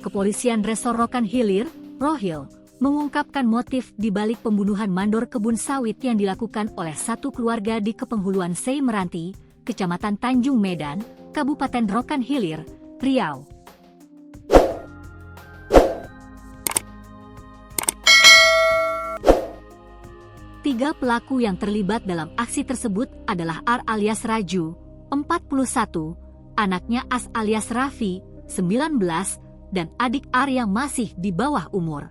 Kepolisian Resor Rokan Hilir, Rohil, mengungkapkan motif di balik pembunuhan mandor kebun sawit yang dilakukan oleh satu keluarga di Kepenghuluan Sei Meranti, Kecamatan Tanjung Medan, Kabupaten Rokan Hilir, Riau. Tiga pelaku yang terlibat dalam aksi tersebut adalah Ar alias Raju, 41, anaknya As alias Raffi, 19, dan adik Ar yang masih di bawah umur.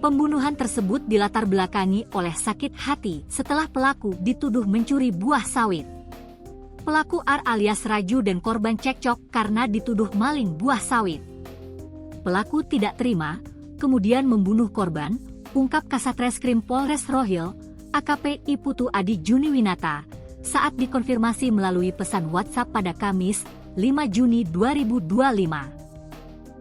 Pembunuhan tersebut dilatar belakangi oleh sakit hati setelah pelaku dituduh mencuri buah sawit. Pelaku Ar alias Raju dan korban cekcok karena dituduh maling buah sawit. Pelaku tidak terima, kemudian membunuh korban, ungkap Kasatreskrim Polres Rohil, AKP Putu Adi Juniwinata, saat dikonfirmasi melalui pesan WhatsApp pada Kamis, 5 Juni 2025.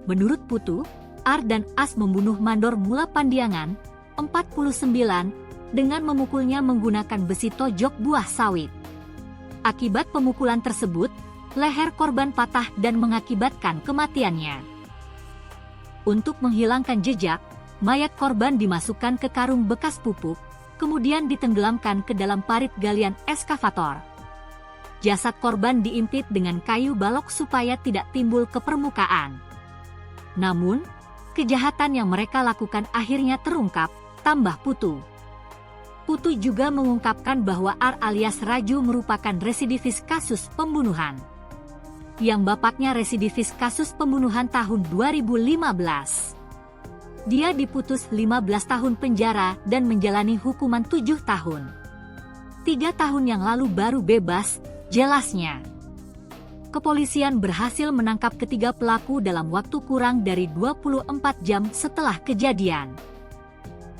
Menurut Putu, Ar dan As membunuh mandor Mula Pandiangan, 49, dengan memukulnya menggunakan besi tojok buah sawit. Akibat pemukulan tersebut, leher korban patah dan mengakibatkan kematiannya. Untuk menghilangkan jejak, mayat korban dimasukkan ke karung bekas pupuk, kemudian ditenggelamkan ke dalam parit galian eskavator. Jasad korban diimpit dengan kayu balok supaya tidak timbul ke permukaan. Namun, kejahatan yang mereka lakukan akhirnya terungkap, tambah Putu. Putu juga mengungkapkan bahwa Ar alias Raju merupakan residivis kasus pembunuhan. Yang bapaknya residivis kasus pembunuhan tahun 2015. Dia diputus 15 tahun penjara dan menjalani hukuman 7 tahun. 3 tahun yang lalu baru bebas, jelasnya. Kepolisian berhasil menangkap ketiga pelaku dalam waktu kurang dari 24 jam setelah kejadian.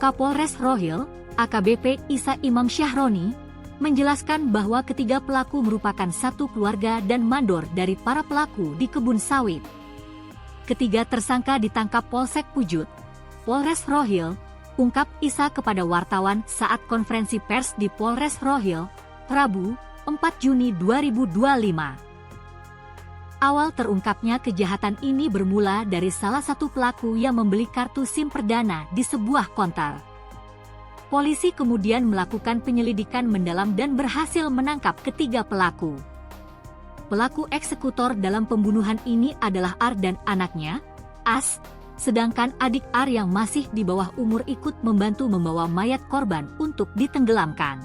Kapolres Rohil, AKBP Isa Imam Syahroni, menjelaskan bahwa ketiga pelaku merupakan satu keluarga dan mandor dari para pelaku di kebun sawit. Ketiga tersangka ditangkap Polsek Pujut, Polres Rohil, ungkap Isa kepada wartawan saat konferensi pers di Polres Rohil, Rabu, 4 Juni 2025. Awal terungkapnya kejahatan ini bermula dari salah satu pelaku yang membeli kartu SIM perdana di sebuah konter. Polisi kemudian melakukan penyelidikan mendalam dan berhasil menangkap ketiga pelaku. Pelaku eksekutor dalam pembunuhan ini adalah Ar dan anaknya, As, sedangkan adik Ar yang masih di bawah umur ikut membantu membawa mayat korban untuk ditenggelamkan.